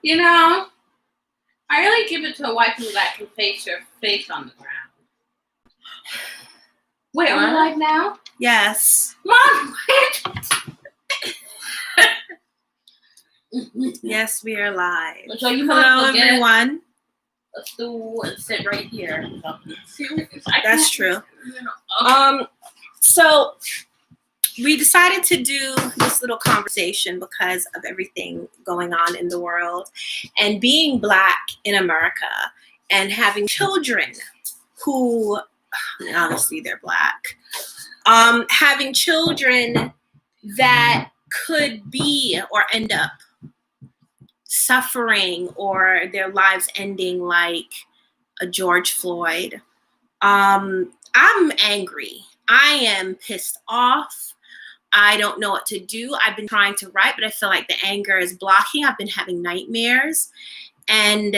You know, I really give it to a white people that can face your face on the ground. Wait, are we live now? Yes. Mom, Yes, we are live. so you Hello, everyone. A stool and sit right here. That's true. So we decided to do this little conversation because of everything going on in the world, and being Black in America and having children who, honestly, they're Black, having children that could be or end up suffering or their lives ending like a George Floyd. I'm angry. I am pissed off. I don't know what to do. I've been trying to write, but I feel like the anger is blocking. I've been having nightmares. And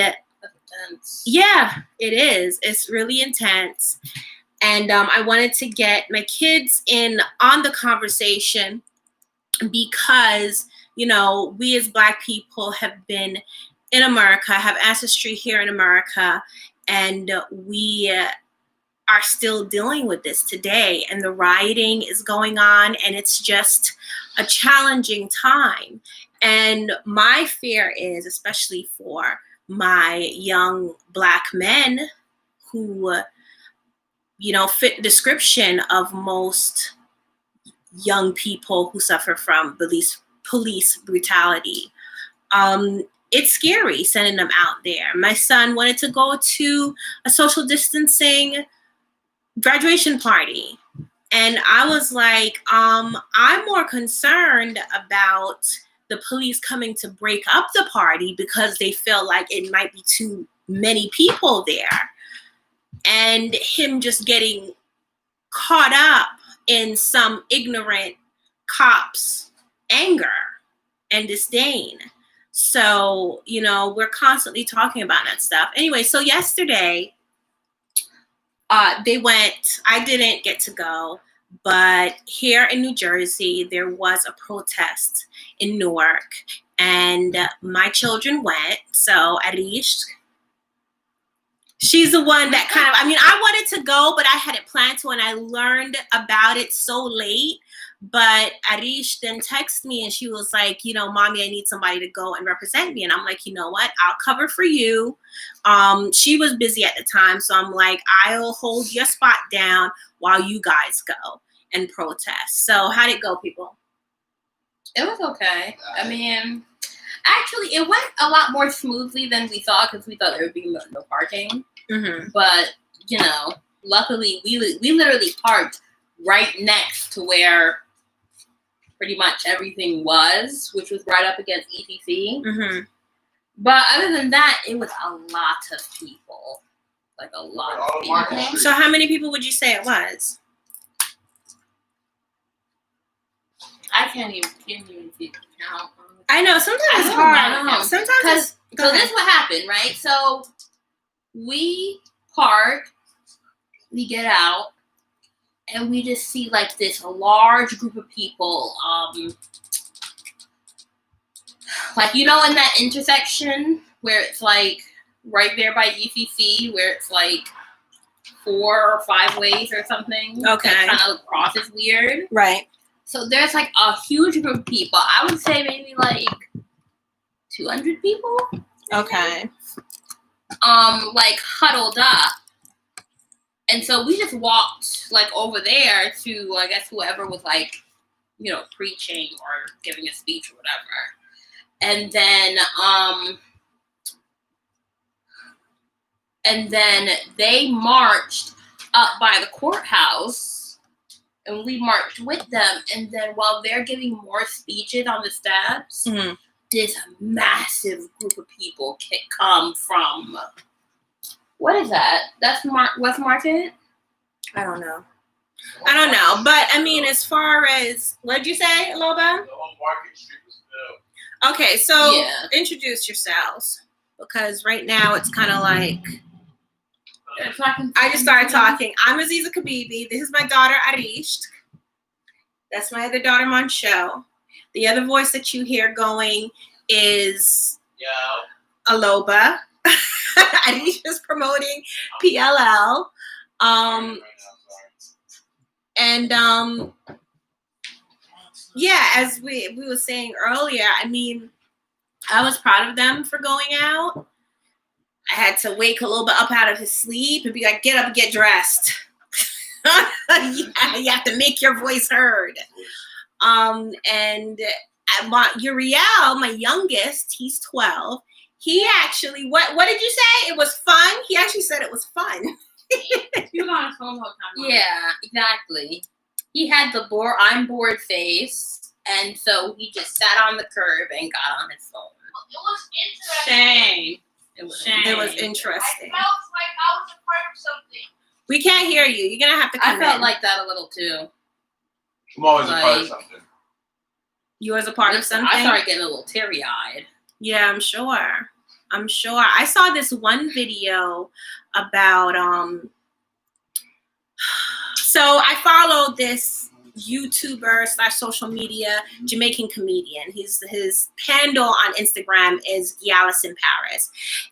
yeah, it is. It's really intense. And I wanted to get my kids in on the conversation because, you know, we as Black people have been in America, have ancestry here in America, and we are still dealing with this today. And the rioting is going on, and it's just a challenging time. And my fear is, especially for my young Black men who, you know, fit the description of most young people who suffer from police brutality. It's scary sending them out there. My son wanted to go to a social distancing graduation party. And I was like, I'm more concerned about the police coming to break up the party because they feel like it might be too many people there. And him just getting caught up in some ignorant cop's anger and disdain. So, you know, we're constantly talking about that stuff. Anyway, so yesterday, they went, I didn't get to go, but here in New Jersey, there was a protest in Newark, and my children went. So Arrishtk, she's the one that kind of, I mean, I wanted to go, but I hadn't planned to, and I learned about it so late. But Arrishtk then texted me, and she was like, you know, Mommy, I need somebody to go and represent me. And I'm like, you know what? I'll cover for you. She was busy at the time, so I'm like, I'll hold your spot down while you guys go and protest. So how'd it go, people? It was okay. I mean, actually, it went a lot more smoothly than we thought because we thought there would be no parking. Mm-hmm. But, you know, luckily, we literally parked right next to where pretty much everything was, which was right up against ECC. Mm-hmm. But other than that, it was a lot of people. Like a lot of people. So how many people would you say it was? I can't even see the count. I know, sometimes it's hard. Sometimes so this is what happened, right? So we park, we get out, and we just see like this large group of people, like, you know, in that intersection where it's like right there by ECC, where it's like 4 or 5 ways or something. Okay. That kind of crosses weird. Right. So there's like a huge group of people. I would say maybe like 200 people. Okay. Like huddled up. And so we just walked like over there to, I guess, whoever was like, you know, preaching or giving a speech or whatever. And then they marched up by the courthouse, and we marched with them. And then while they're giving more speeches on the steps, mm-hmm. this massive group of people come from, what is that? That's West Market? I don't know. But I mean, as far as, what did you say, Aloba? Okay, so Introduce yourselves, because right now it's kind of like, I just started talking. I'm Aziza Kibibi. This is my daughter, Arrishtk. That's my other daughter, Montsho. The other voice that you hear going is Aloba. Arishtk promoting PLL. Yeah, as we were saying earlier, I mean, I was proud of them for going out. I had to wake Aloba up out of his sleep and be like, get up and get dressed. Yeah, you have to make your voice heard. And Uriel, my youngest, he's 12. He actually, what did you say? It was fun? He actually said it was fun. He was on his phone the whole time. Yeah, exactly. He had the I'm bored face, and so he just sat on the curb and got on his phone. It was interesting. It was interesting. I felt like I was a part of something. We can't hear you. You're gonna have to come I felt in. like that a little too. I'm always a part of something. You was a part of something? I started getting a little teary-eyed. Yeah, I'm sure. I saw this one video about so I follow this YouTuber / social media Jamaican comedian. His handle on Instagram is Gyalis in Paris.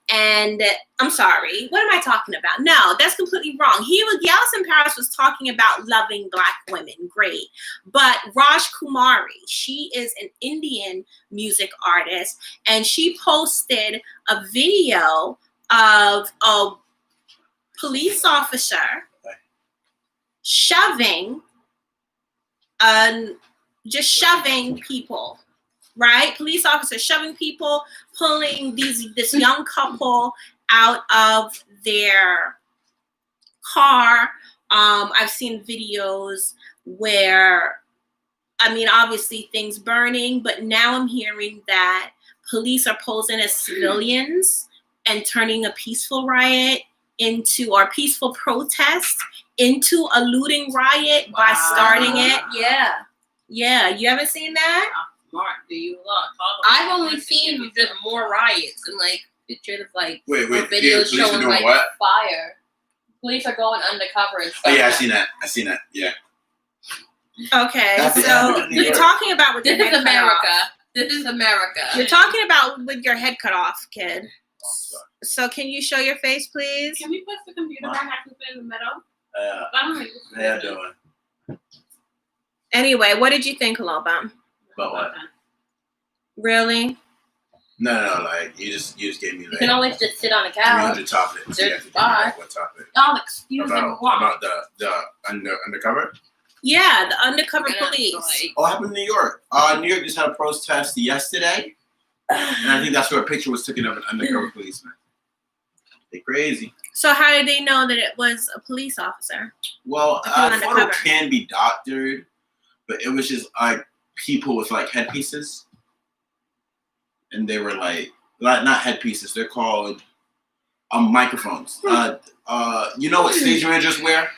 And I'm sorry, what am I talking about? No, that's completely wrong. Gyalis in Paris was talking about loving Black women. Great. But Raj Kumari, she is an Indian music artist, and she posted a video of a police officer shoving people, right? Police officers shoving people, pulling this young couple out of their car. I've seen videos where, I mean, obviously things burning, but now I'm hearing that police are posing as civilians and turning a peaceful riot or peaceful protest into a looting riot by starting it. Yeah. You haven't seen that? Smart. Do you look? I've only seen just more riots and like pictures of like videos showing like what? fire. Police are going undercover and stuff. Oh yeah, I seen that. Yeah. Okay, so you're talking about with this your is head America. cut off. This is America. You're talking about with your head cut off, kid. So can you show your face, please? Can we put the computer back in the middle? Yeah, doing. Anyway, what did you think, Aloba? About what? Really? No, like you just gave me. You can always just sit on a Give me couch. the topic. There's What topic? Oh, excuse me. About the undercover. Yeah, the undercover police. Oh, it happened in New York. New York just had a protest yesterday, and I think that's where a picture was taken of an undercover policeman. They're crazy. So how did they know that it was a police officer? Well, photo can be doctored, but it was just like people with like headpieces, and they were like not headpieces. They're called microphones. You know what stage managers wear?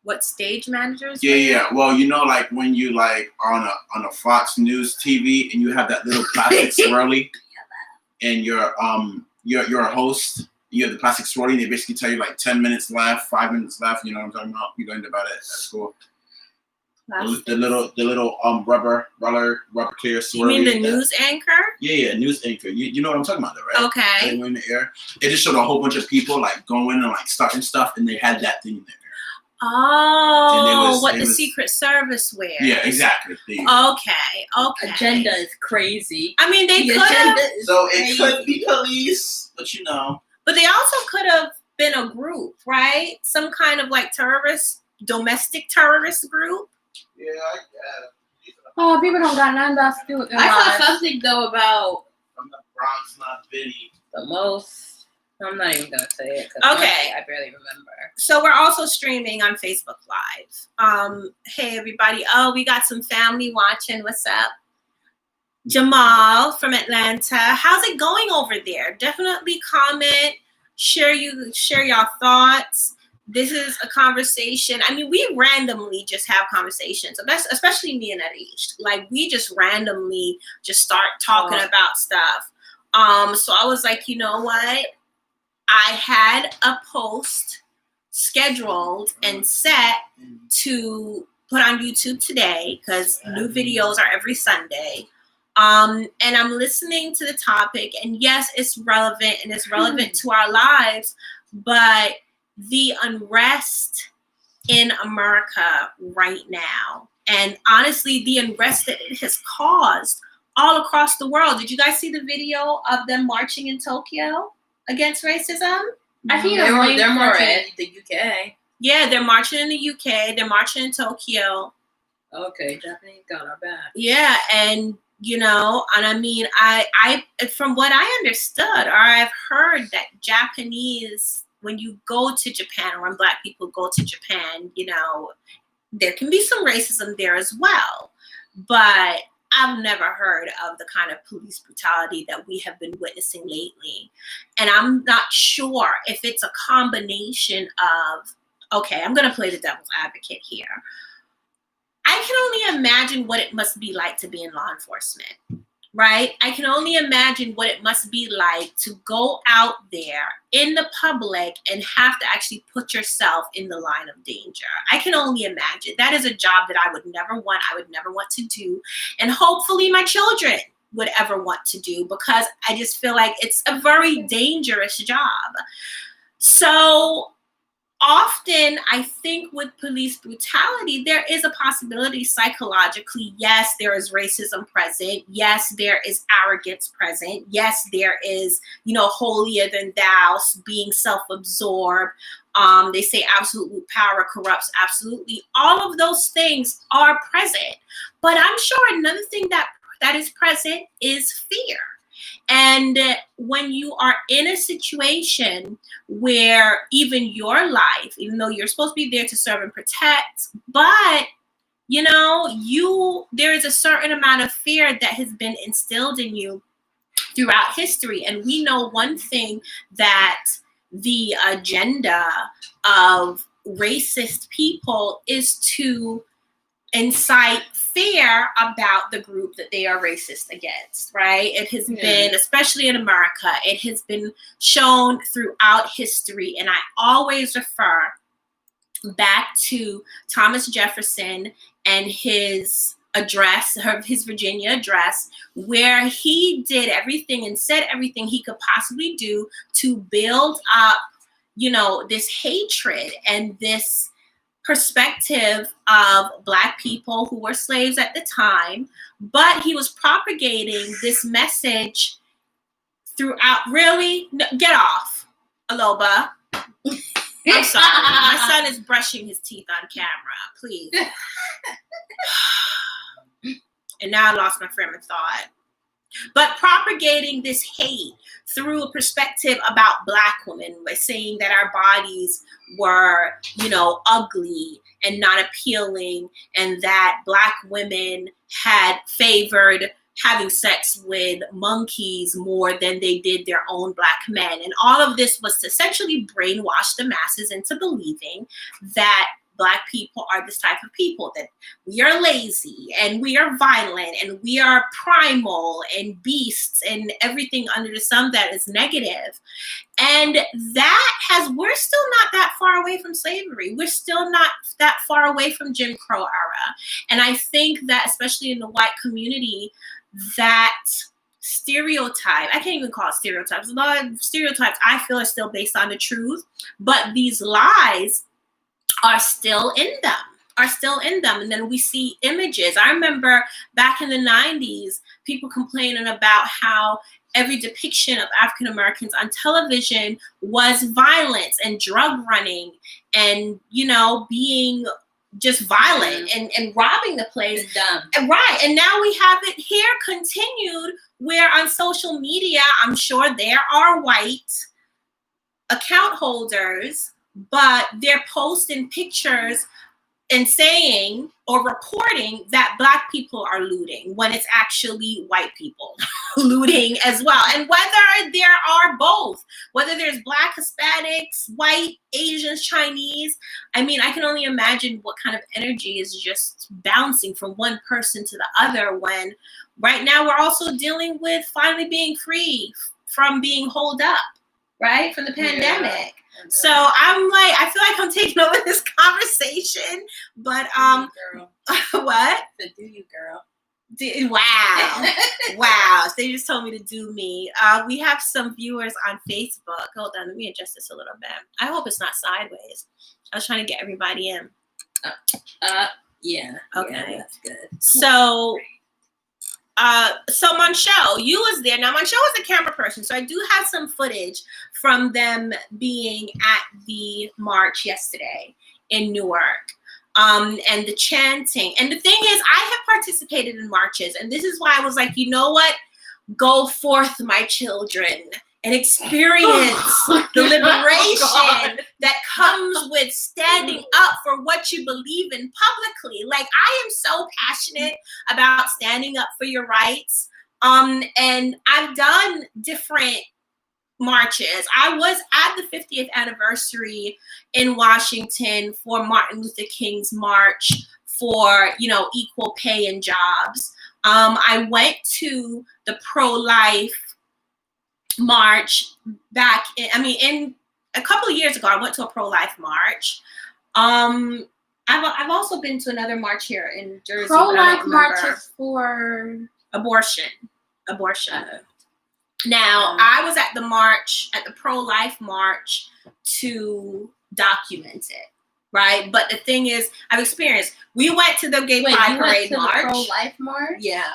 What stage managers? Yeah. Well, you know, like when you like on a Fox News TV and you have that little plastic swirly, and you're a host. You have the plastic swirly, and they basically tell you like 10 minutes left, 5 minutes left. You know what I'm talking about? You learned about it at school. The little rubber clear swirly. You mean the news anchor? Yeah, news anchor. You know what I'm talking about, though, right? Okay. They were in the air. It just showed a whole bunch of people like going and like starting stuff, and they had that thing in there. Oh, what the Secret Service wears. Yeah, exactly. Okay. Agenda is crazy. I mean, they could have. So it could be police, but you know. But they also could have been a group, right? Some kind of like domestic terrorist group. Yeah, I guess. Oh, people don't got nothing else to do with their lives. Saw something though about from the Bronx, not Vinny. The most. I'm not even gonna say it. Okay, I barely remember. So we're also streaming on Facebook Live. Hey everybody! Oh, we got some family watching. What's up? Jamal from Atlanta. How's it going over there? Definitely comment, share your thoughts. This is a conversation. I mean, we randomly just have conversations, especially me and Arrishtk. Like we just randomly just start talking about stuff. So I was like, you know what? I had a post scheduled and set to put on YouTube today because new videos are every Sunday. And I'm listening to the topic, and yes, it's relevant and it's relevant to our lives, but the unrest in America right now, and honestly, the unrest that it has caused all across the world. Did you guys see the video of them marching in Tokyo against racism? I think they're more in the UK. Yeah, they're marching in the UK. They're marching in Tokyo. Okay, Japanese got our back. Yeah, and I mean, I from what I understood, or I've heard that Japanese, when you go to Japan, or when Black people go to Japan, there can be some racism there as well. But I've never heard of the kind of police brutality that we have been witnessing lately. And I'm not sure if it's a combination of, okay, I'm going to play the devil's advocate here. I can only imagine what it must be like to be in law enforcement, right? I can only imagine what it must be like to go out there in the public and have to actually put yourself in the line of danger. I can only imagine. That is a job that I would never want to do. And hopefully my children would ever want to do, because I just feel like it's a very dangerous job. So often, I think with police brutality, there is a possibility psychologically. Yes, there is racism present. Yes, there is arrogance present. Yes, there is, holier than thou, being self-absorbed. They say absolute power corrupts. Absolutely. All of those things are present. But I'm sure another thing that is present is fear. And when you are in a situation where even your life, even though you're supposed to be there to serve and protect, but there is a certain amount of fear that has been instilled in you throughout history. And we know one thing, that the agenda of racist people is to incite fear about the group that they are racist against, right? It has been, especially in America, it has been shown throughout history. And I always refer back to Thomas Jefferson and his address, his Virginia address, where he did everything and said everything he could possibly do to build up, this hatred and this perspective of Black people who were slaves at the time. But he was propagating this message throughout. Really? No, get off, Aloba. I'm sorry. My son is brushing his teeth on camera. Please. And now I lost my frame of thought. But propagating this hate through a perspective about Black women, by saying that our bodies were, ugly and not appealing, and that Black women had favored having sex with monkeys more than they did their own Black men. And all of this was to essentially brainwash the masses into believing that Black people are this type of people, that we are lazy and we are violent and we are primal and beasts and everything under the sun that is negative. And we're still not that far away from slavery. We're still not that far away from Jim Crow era. And I think that, especially in the white community, that stereotype, I can't even call it stereotypes. A lot of stereotypes I feel are still based on the truth, but these lies are still in them. And then we see images. I remember back in the 90s, people complaining about how every depiction of African Americans on television was violence and drug running and, being just violent and robbing the place. It's dumb. And right. And now we have it here continued, where on social media, I'm sure there are white account holders, but they're posting pictures and saying or reporting that Black people are looting when it's actually white people looting as well. And whether there are both, whether there's Black, Hispanics, white, Asians, Chinese, I mean, I can only imagine what kind of energy is just bouncing from one person to the other, when right now we're also dealing with finally being free from being holed up, right, from the pandemic. So I'm like, I feel like I'm taking over this conversation, but Girl. what? So do you, girl? Wow. Wow. They just told me to do me. We have some viewers on Facebook. Hold on, let me adjust this a little bit. I hope it's not sideways. I was trying to get everybody in. Yeah. Okay. Yeah, that's good. So Montsho, you was there. Now Montsho was a camera person, so I do have some footage from them being at the march yesterday in Newark. And the chanting. And the thing is, I have participated in marches, and this is why I was like, you know what? Go forth, my children, and experience the liberation that comes with standing up for what you believe in publicly. Like, I am so passionate about standing up for your rights. And I've done different marches. I was at the 50th anniversary in Washington for Martin Luther King's march for, equal pay and jobs. I went to the pro-life march back in a couple of years ago. I went to a pro-life march. I've also been to another march here in Jersey. Pro-life marches for abortion. Now, I was at the pro-life march to document it, right? But the thing is, I've experienced, we went to the Gay Pride Parade march. The pro-life march? Yeah.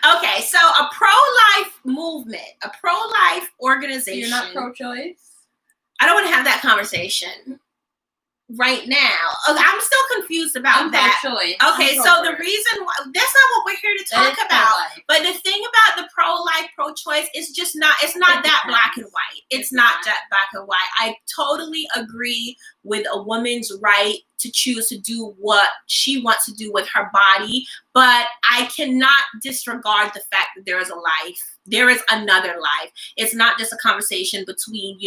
Okay, so a pro-life movement, a pro-life organization. So you're not pro-choice? I don't want to have that conversation right now. I'm still confused about that. Pro-choice. Okay, so the reason why, that's not what we're here to talk about. Pro-life. But the thing about the pro-life, pro-choice is just it's not that black and white. It's not that black and white. I totally agree with a woman's right to choose to do what she wants to do with her body, but I cannot disregard the fact that there is a life. There is another life. It's not just a conversation between,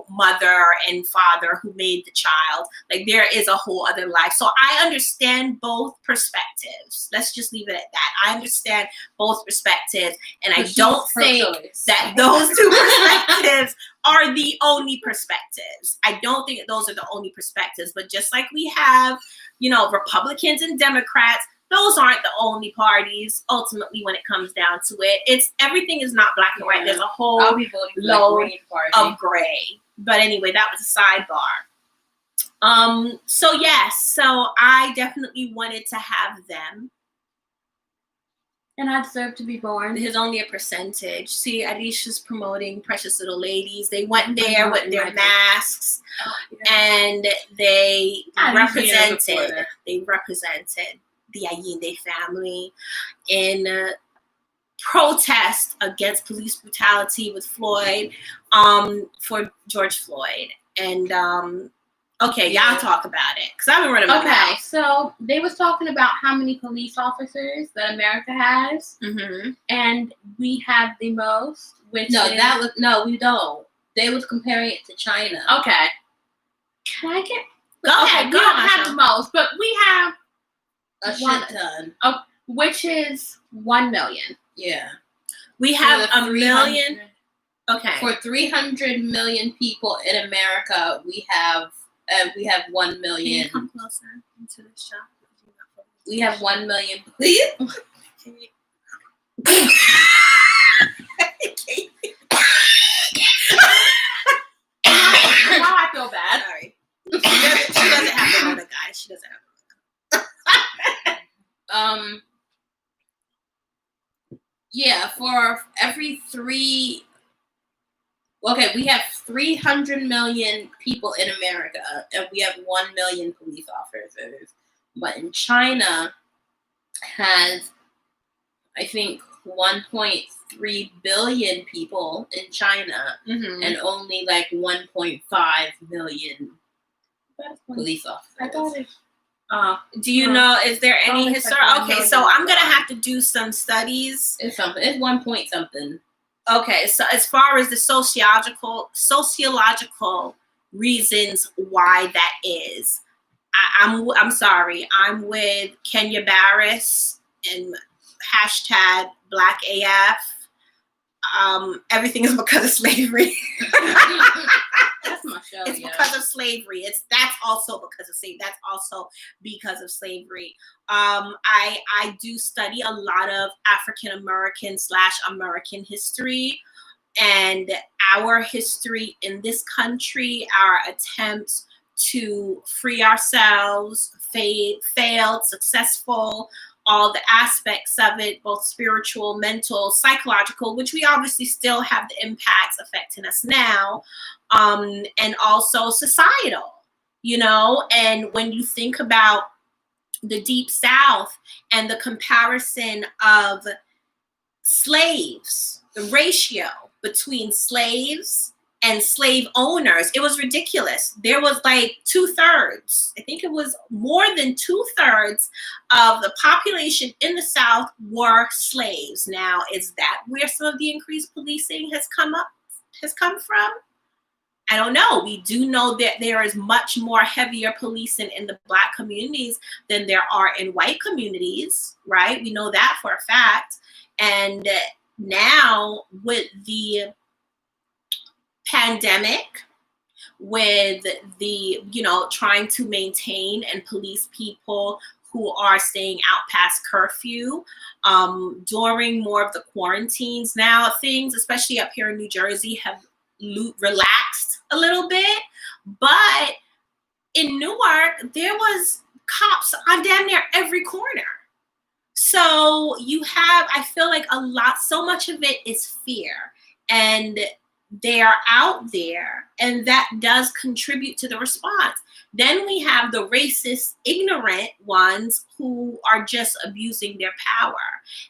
mother and father who made the child. Like, there is a whole other life. So I understand both perspectives. Let's just leave it at that. I understand both perspectives, and I don't think that those two perspectives are the only perspectives. I don't think that those are the only perspectives, but just like we have, Republicans and Democrats, those aren't the only parties. Ultimately, when it comes down to it, everything is not black and white. There's a whole load of gray. But anyway, that was a sidebar. So I definitely wanted to have them. And I deserve to be born. There's only a percentage. See, Arrisht's promoting Precious Little Ladies. They went there with their masks, and they represented the Allende family in protest against police brutality with Floyd, for George Floyd. And y'all talk about it, because I've been running my mouth. So they was talking about how many police officers that America has, and we have the most. We don't. They was comparing it to China. Okay. Can I get? Go ahead. We don't have the most, but we have a shit ton. Which is 1 million. Yeah. We have a million. Okay. For 300 million people in America, we have 1 million. Can you come closer into the shop? We have 1 million. Please. Now I feel bad. Sorry. She doesn't have the Rona, guys. She doesn't have the Rona. Yeah, for every we have 300 million people in America, and we have 1 million police officers. But in China has, I think, 1.3 billion people in China, and only like 1.5 million police officers. Do you know, is there any historical? Okay, so I'm going to have to do some studies. It's something. It's 1 point something. Okay, so as far as the sociological reasons why that is, I'm sorry. I'm with Kenya Barris and #BlackAF. everything is because of slavery. That's my show. It's because of slavery. That's also because of slavery. That's also because of slavery. I do study a lot of African American / American history, and our history in this country, our attempts to free ourselves, failed, successful, all the aspects of it, both spiritual, mental, psychological, which we obviously still have the impacts affecting us now, and also societal, and when you think about the Deep South and the comparison of slaves, the ratio between slaves and slave owners, it was ridiculous. There was like 2/3. I think it was more than 2/3 of the population in the South were slaves. Now, is that where some of the increased policing has come from? I don't know. We do know that there is much more heavier policing in the Black communities than there are in white communities, right? We know that for a fact. And now with the pandemic, with the, trying to maintain and police people who are staying out past curfew, during more of the quarantines now, things, especially up here in New Jersey, have relaxed a little bit. But in Newark, there was cops on damn near every corner. So I feel like so much of it is fear, and they are out there, and that does contribute to the response. Then we have the racist, ignorant ones who are just abusing their power.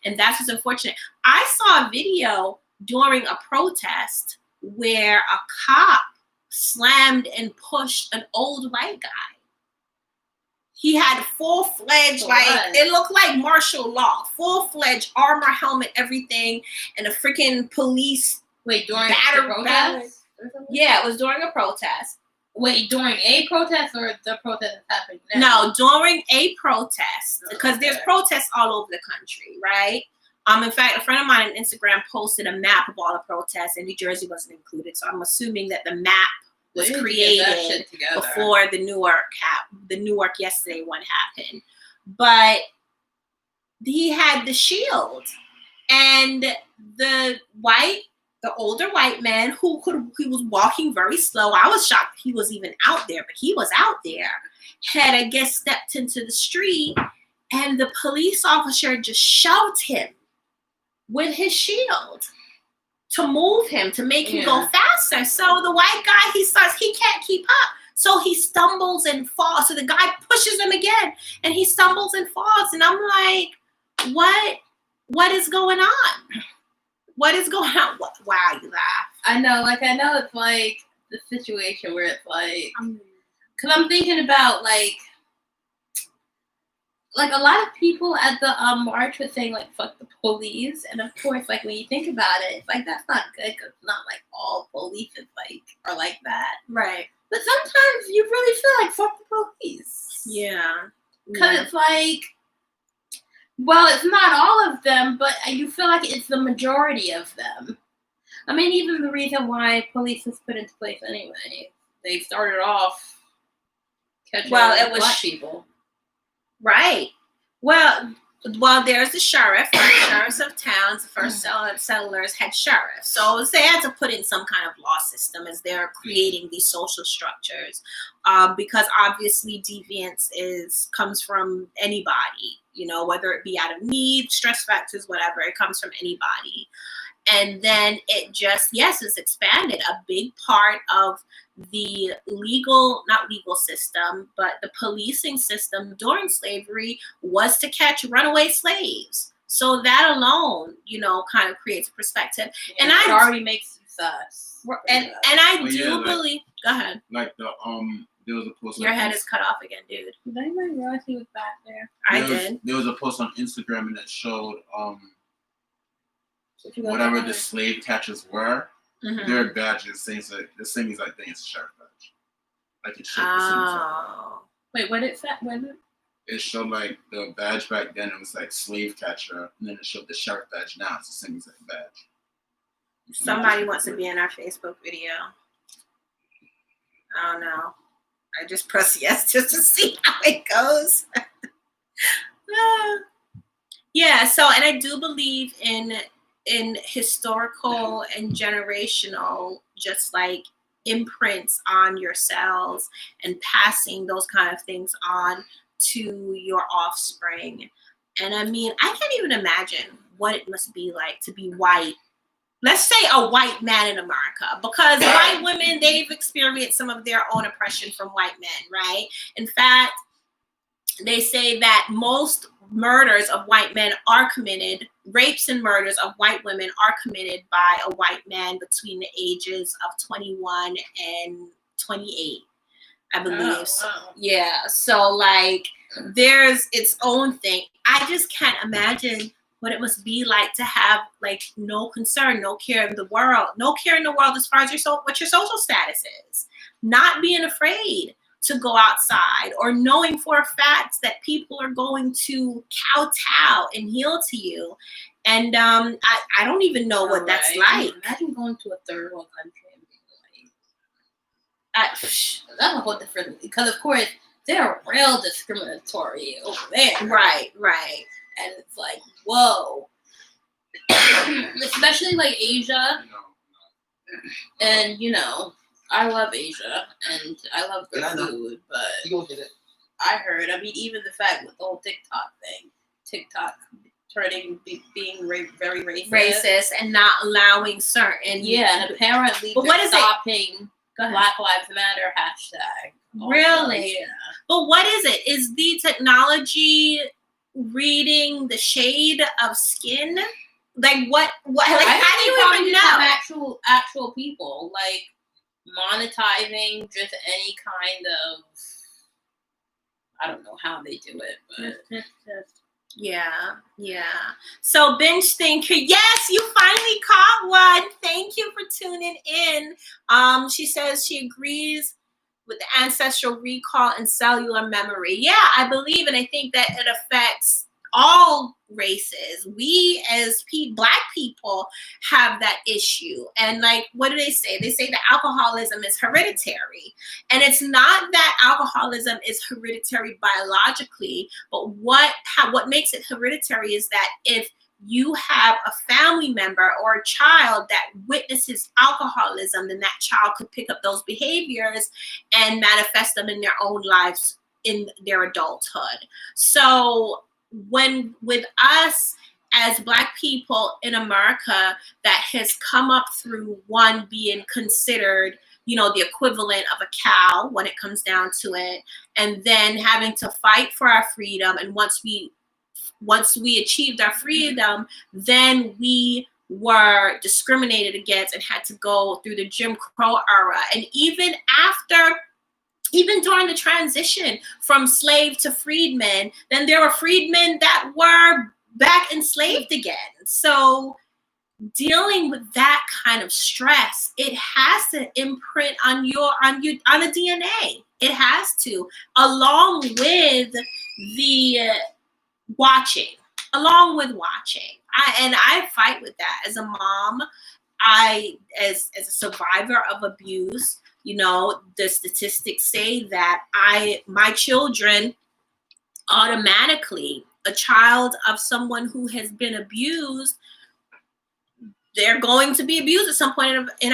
And that's what's unfortunate. I saw a video during a protest where a cop slammed and pushed an old white guy. He had full-fledged, it looked like martial law, full-fledged armor, helmet, everything, and a freaking police. Wait, during the protest? Yeah, it was during a protest. Wait, during a protest or the protest that's happening now? No, during a protest, because there's protests all over the country, right? In fact, a friend of mine on Instagram posted a map of all the protests, and New Jersey wasn't included. So I'm assuming that the map was created before the Newark yesterday one happened. But he had the shield, and the older white man he was walking very slow. I was shocked he was even out there, but he was out there. Had, I guess, stepped into the street, and the police officer just shoved him with his shield to move him, to make him go faster. So the white guy, he can't keep up. So he stumbles and falls. So the guy pushes him again, and he stumbles and falls. And I'm like, what is going on? What is going on? Wow, you laugh. I know it's like the situation where it's like, because I'm thinking about like a lot of people at the march were saying like fuck the police, and of course like when you think about it, it's like that's not good, because it's not like all police are like that, right? But sometimes you really feel like fuck the police, because it's like, well, it's not all of them, but you feel like it's the majority of them. I mean, even the reason why police was put into place anyway, they started off catching black people. Right. Well, there's the sheriff. The sheriffs of towns, the first settlers had sheriffs. So they had to put in some kind of law system as they're creating these social structures, because obviously deviance comes from anybody, whether it be out of need, stress factors, whatever. It comes from anybody. And then it just, it's expanded. A big part of the not legal system, but the policing system during slavery was to catch runaway slaves. So that alone, kind of creates a perspective. Yeah, and it already makes sense. And I do believe. Go ahead. Like there was a post. Your head is cut off again, dude. Did anybody realize he was back there? I did. There was a post on Instagram, and it showed whatever the slave catchers were. Mm-hmm. Their badges, the same exact thing as a sheriff badge. Like it showed the same. Wait, what is that? It showed like the badge back then. It was like slave catcher, and then it showed the sheriff badge now. It's the same exact badge. Somebody wants to be in our Facebook video. I don't know. I just press yes just to see how it goes. Yeah, so, and I do believe in historical and generational, just like imprints on yourselves and passing those kind of things on to your offspring. And I mean, I can't even imagine what it must be like to be white. Let's say a white man in America, because white women, they've experienced some of their own oppression from white men, right? In fact, they say that most murders of white men are committed, rapes and murders of white women are committed by a white man between the ages of 21 and 28, I believe. Oh, wow. Yeah, so like there's its own thing. I just can't imagine what it must be like to have like no concern, no care in the world as far as what your social status is, not being afraid to go outside, or knowing for a fact that people are going to kowtow and heel to you. And I don't even know what that's like. Imagine going to a third world country and being like, that's a whole different, because of course they're real discriminatory over there. Right. And it's like, whoa. Especially like Asia. And I love Asia and I love their food, but you gonna get it. I heard, even the fact with the whole TikTok being very racist and not allowing certain. Yeah, and apparently but what is stopping Black Lives Matter hashtag. Really? Yeah. But what is it? Is the technology reading the shade of skin? Like what like how do you even know? Have actual people like monetizing just any kind of, I don't know how they do it, but yeah. So binge thinker, yes, you finally caught one. Thank you for tuning in. She says she agrees with the ancestral recall and cellular memory. Yeah, I believe, and I think that it affects all races. We as Black people have that issue. And like, what do they say? They say that alcoholism is hereditary. And it's not that alcoholism is hereditary biologically, but what makes it hereditary is that if you have a family member or a child that witnesses alcoholism, then that child could pick up those behaviors and manifest them in their own lives in their adulthood. So when with us as Black people in America, that has come up through one being considered, the equivalent of a cow when it comes down to it, and then having to fight for our freedom. And once we achieved our freedom, then we were discriminated against and had to go through the Jim Crow era. And even during the transition from slave to freedmen, then there were freedmen that were back enslaved again. So dealing with that kind of stress, it has to imprint on the DNA. It has to, along with the watching. I fight with that as a mom. As a survivor of abuse, the statistics say that my children automatically, a child of someone who has been abused, they're going to be abused at some point in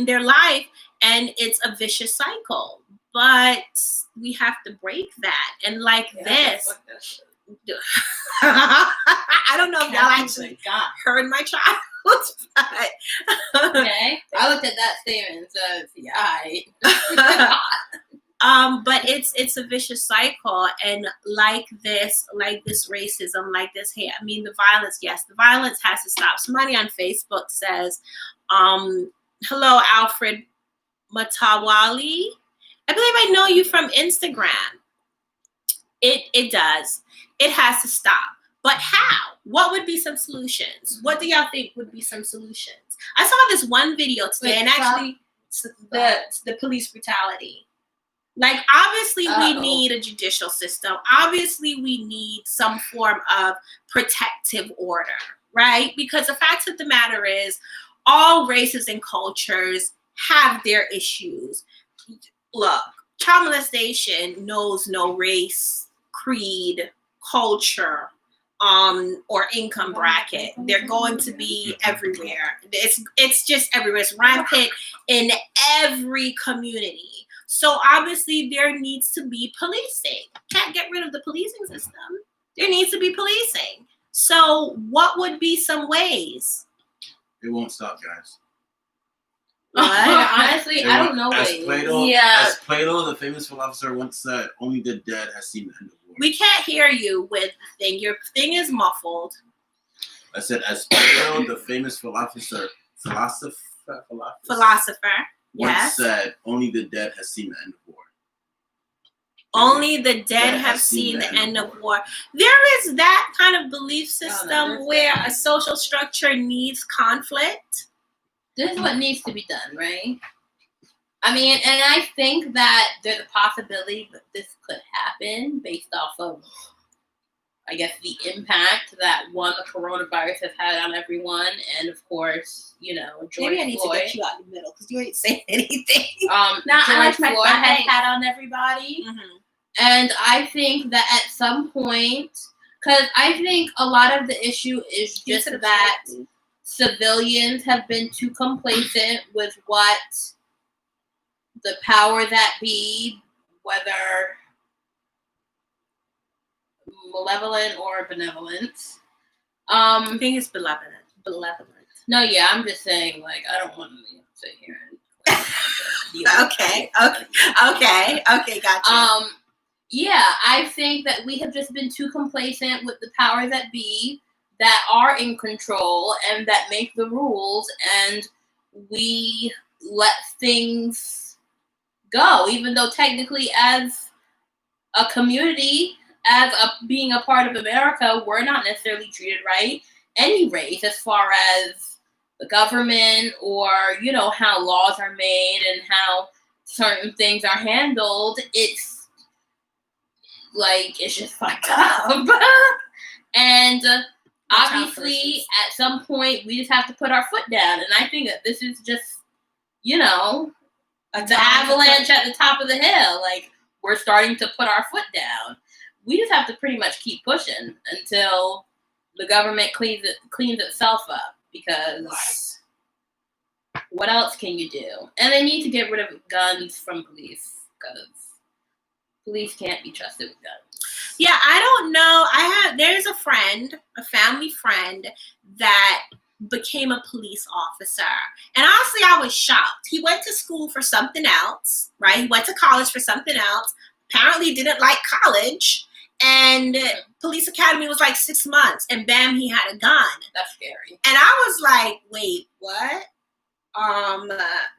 their life, and it's a vicious cycle. But we have to break that. And this, I don't know if y'all actually heard my child. Okay, I looked at that statement and said, yeah. But it's a vicious cycle, and like this racism, like this hate. I mean, the violence. Yes, the violence has to stop. Somebody on Facebook says, "Hello, Alfred Matawali. I believe I know you from Instagram." It does. It has to stop. But how? What would be some solutions? What do y'all think would be some solutions? I saw this one video today, and actually, the police brutality. Like, obviously, we need a judicial system. Obviously, we need some form of protective order, right? Because the fact of the matter is, all races and cultures have their issues. Look, child molestation knows no race, creed, culture, or income bracket. They're going to be everywhere. It's just everywhere. It's rampant in every community. So obviously there needs to be policing. Can't get rid of the policing system. There needs to be policing. So what would be some ways? It won't stop, guys. Honestly, I don't know ways. As Plato, the famous philosopher, once said, only the dead has seen the end of war. We can't hear you with the thing. Your thing is muffled. I said, as Plato, the famous philosopher, once said, only the dead has seen the end of war. Only the dead have seen the end of war. There is that kind of belief system where a social structure needs conflict. This is what needs to be done, right? I mean, and I think that there's a possibility that this could happen based off of, I guess, the impact that the coronavirus has had on everyone, and of course, George Maybe I need Floyd. to get you out in the middle because you ain't saying anything. George Floyd has had on everybody, and I think that at some point, because I think a lot of the issue is just that civilians have been too complacent with what the power that be, whether malevolent or benevolent. I think it's benevolent. No, yeah, I'm just saying, like, I don't want to sit here and Okay, gotcha. Yeah, I think that we have just been too complacent with the power that be, that are in control and that make the rules, and we let things go, even though technically as a community, being a part of America, we're not necessarily treated right, any race, as far as the government or, how laws are made and how certain things are handled. It's just fucked up. And obviously, at some point, we just have to put our foot down. And I think that this is just, the avalanche at the top of the hill. Like, we're starting to put our foot down. We just have to pretty much keep pushing until the government cleans itself up. Because what else can you do? And they need to get rid of guns from police. Because police can't be trusted with guns. Yeah, I don't know. There's a family friend that became a police officer. And honestly, I was shocked. He went to school for something else, right? He went to college for something else. Apparently didn't like college. And police academy was like 6 months. And bam, he had a gun. That's scary. And I was like, wait, what?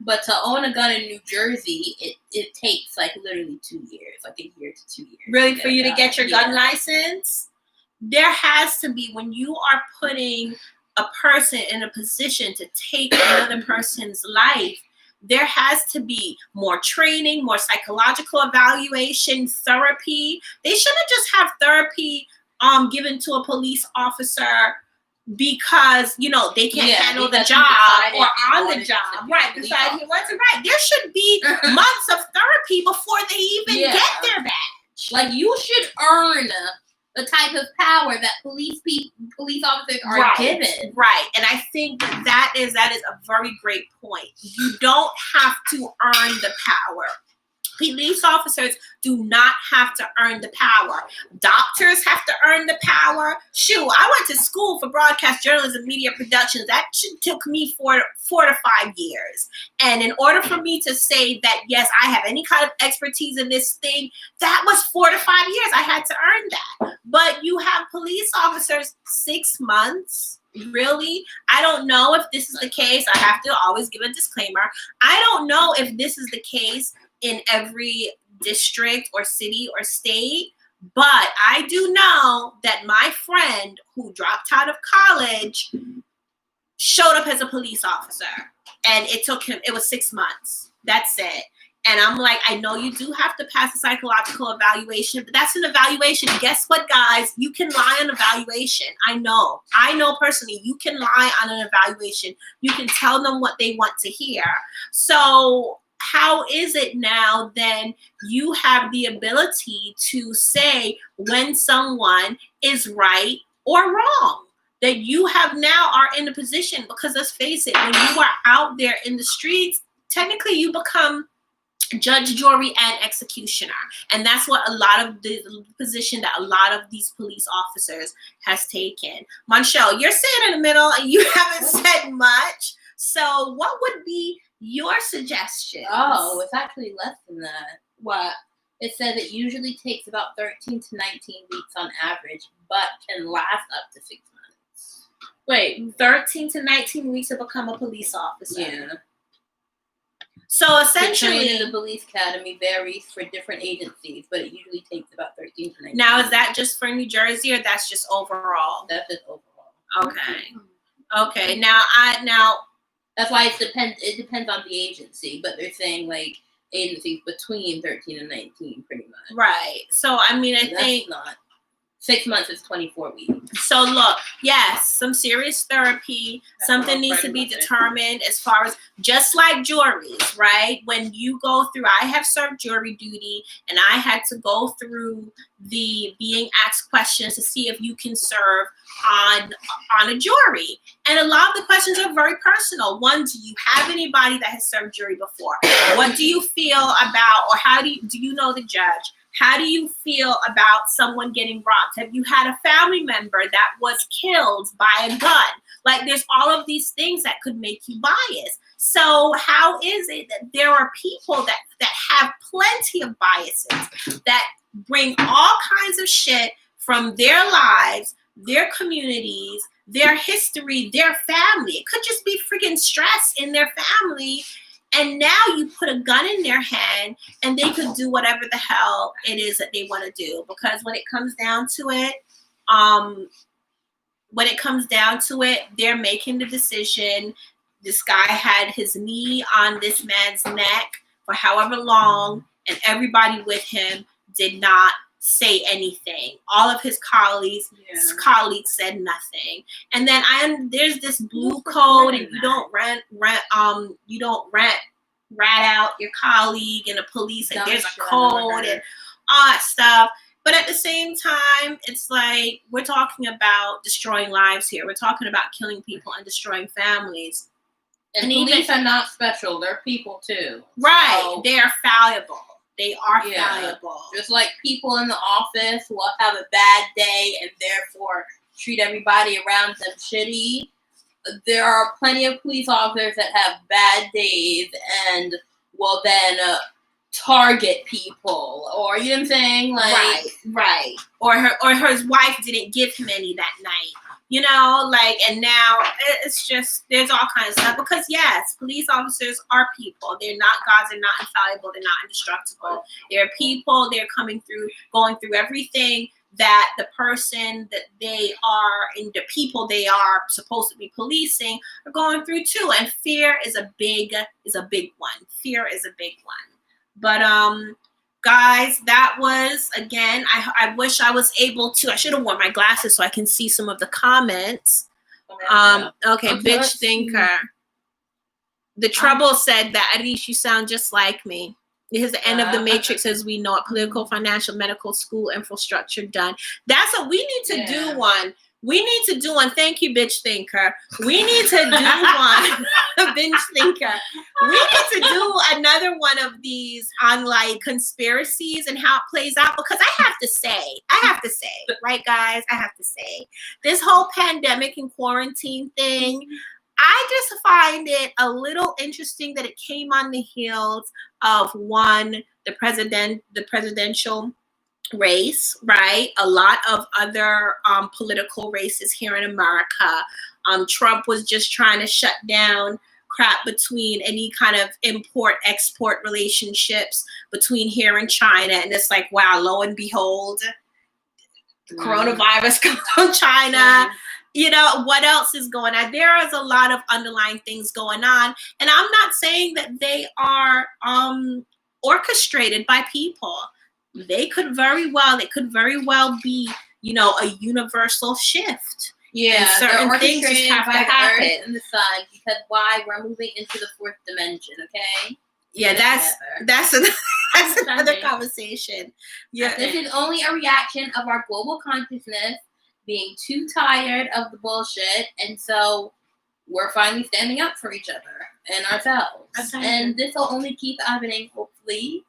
But to own a gun in New Jersey, it takes like literally 2 years, like a year to 2 years. Really, for you to get your gun license? There has to be, when you are putting a person in a position to take another person's life, there has to be more training, more psychological evaluation, therapy. They shouldn't just have therapy given to a police officer because, they can't handle the job or on the job. Right, decide he wasn't right. There should be months of therapy before they even get their badge. Like, you should earn the type of power that police officers are given. Right, and I think that is a very great point. You don't have to earn the power. Police officers do not have to earn the power. Doctors have to earn the power. Shoot, I went to school for broadcast journalism, media productions. That took me 4 to 5 years. And in order for me to say that, yes, I have any kind of expertise in this thing, that was 4 to 5 years. I had to earn that. But you have police officers 6 months. Really? I don't know if this is the case. I have to always give a disclaimer. I don't know if this is the case in every district or city or state, but I do know that my friend who dropped out of college showed up as a police officer, and it was 6 months. That's it. And I'm like, I know you do have to pass a psychological evaluation, but that's an evaluation. Guess what, guys? You can lie on evaluation. I know personally, you can lie on an evaluation. You can tell them what they want to hear. So how is it now then you have the ability to say when someone is right or wrong? That you have now are in a position, because let's face it, when you are out there in the streets, technically you become judge, jury, and executioner. And that's what a lot of the position that a lot of these police officers has taken. Montsho, you're sitting in the middle and you haven't said much. So what would be your suggestion? Oh, it's actually less than that. What? It says it usually takes about 13 to 19 weeks on average, but can last up to 6 months. Wait, 13 to 19 weeks to become a police officer? Yeah. So essentially, the training in the police academy varies for different agencies, but it usually takes about 13 to 19. Now, is that just for New Jersey, or that's just overall? That's just overall. Okay. Now that's why it depends on the agency, but they're saying like agencies between 13 and 19, pretty much. Right. So I mean, I think not 6 months is 24 weeks. So look, yes, some serious therapy, something needs to be determined as far as, just like juries, right? When you go through, I have served jury duty, and I had to go through the being asked questions to see if you can serve on a jury. And a lot of the questions are very personal. One, do you have anybody that has served jury before? What do you feel about, or how do you know the judge? How do you feel about someone getting robbed? Have you had a family member that was killed by a gun? Like, there's all of these things that could make you biased. So how is it that there are people that have plenty of biases, that bring all kinds of shit from their lives, their communities, their history, their family? It could just be freaking stress in their family. And now you put a gun in their hand and they could do whatever the hell it is that they want to do. Because when it comes down to it, they're making the decision. This guy had his knee on this man's neck for however long, and everybody with him did not say anything. All of his colleagues said nothing. And then there's this blue code, and you don't rat out your colleague and the police, and there's a code and all that stuff. But at the same time, it's like, we're talking about destroying lives here. We're talking about killing people and destroying families. And police are not special. They're people too. Right. So, they are fallible. They are fallible. Just like people in the office will have a bad day and therefore treat everybody around them shitty. There are plenty of police officers that have bad days and will then target people, or you know what I'm saying? Like, right. Or his wife didn't give him any that night. You know, like, and now it's just, there's all kinds of stuff. Because yes, police officers are people. They're not gods. They're not infallible. They're not indestructible. They're people. They're going through everything that the person that they are, and the people they are supposed to be policing are going through too. And fear is a big one. Fear is a big one. But guys, that was, again, I wish I was able to, I should have worn my glasses so I can see some of the comments. Okay, bitch thinker. The Trouble said that, Arrishtk, you sound just like me. Here's the end of the matrix as we know it. Political, financial, medical, school, infrastructure done. That's what we need to do one. We need to do one. Thank you, bitch thinker. We need to do one. Bitch thinker. We need to do another one of these on like conspiracies and how it plays out. Because I have to say, right, guys? I have to say, this whole pandemic and quarantine thing, I just find it a little interesting that it came on the heels of the presidential race, right? A lot of other political races here in America. Trump was just trying to shut down crap between any kind of import-export relationships between here and China. And it's like, wow, lo and behold, the coronavirus comes from China. You know, what else is going on? There is a lot of underlying things going on. And I'm not saying that they are orchestrated by people. It could very well be, you know, a universal shift. Yeah, certain they're things just orchestrated have by to the happen. earth and the sun, because why? We're moving into the fourth dimension, okay? Yeah, that's another conversation. Yeah, this is only a reaction of our global consciousness being too tired of the bullshit, and so we're finally standing up for each other and ourselves. And this will only keep happening, hopefully,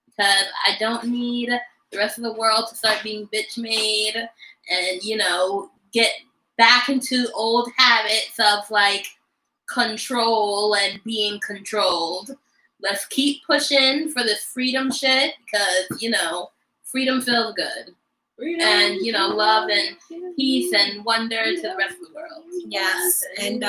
because I don't need the rest of the world to start being bitch made and, you know, get back into old habits of like control and being controlled. Let's keep pushing for this freedom shit, because, you know, freedom feels good. And, you know, love and peace and wonder to the rest of the world. Yes. And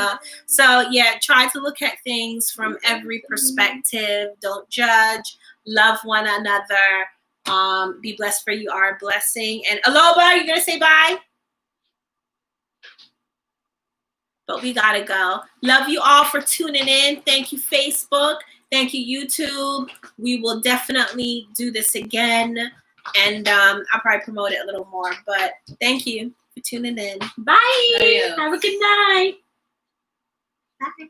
so, yeah, try to look at things from every perspective. Don't judge. Love one another. Be blessed, for you are a blessing. And Aloba, you going to say bye? But we got to go. Love you all for tuning in. Thank you, Facebook. Thank you, YouTube. We will definitely do this again. And I'll probably promote it a little more. But thank you for tuning in. Bye. Have a good night. Bye.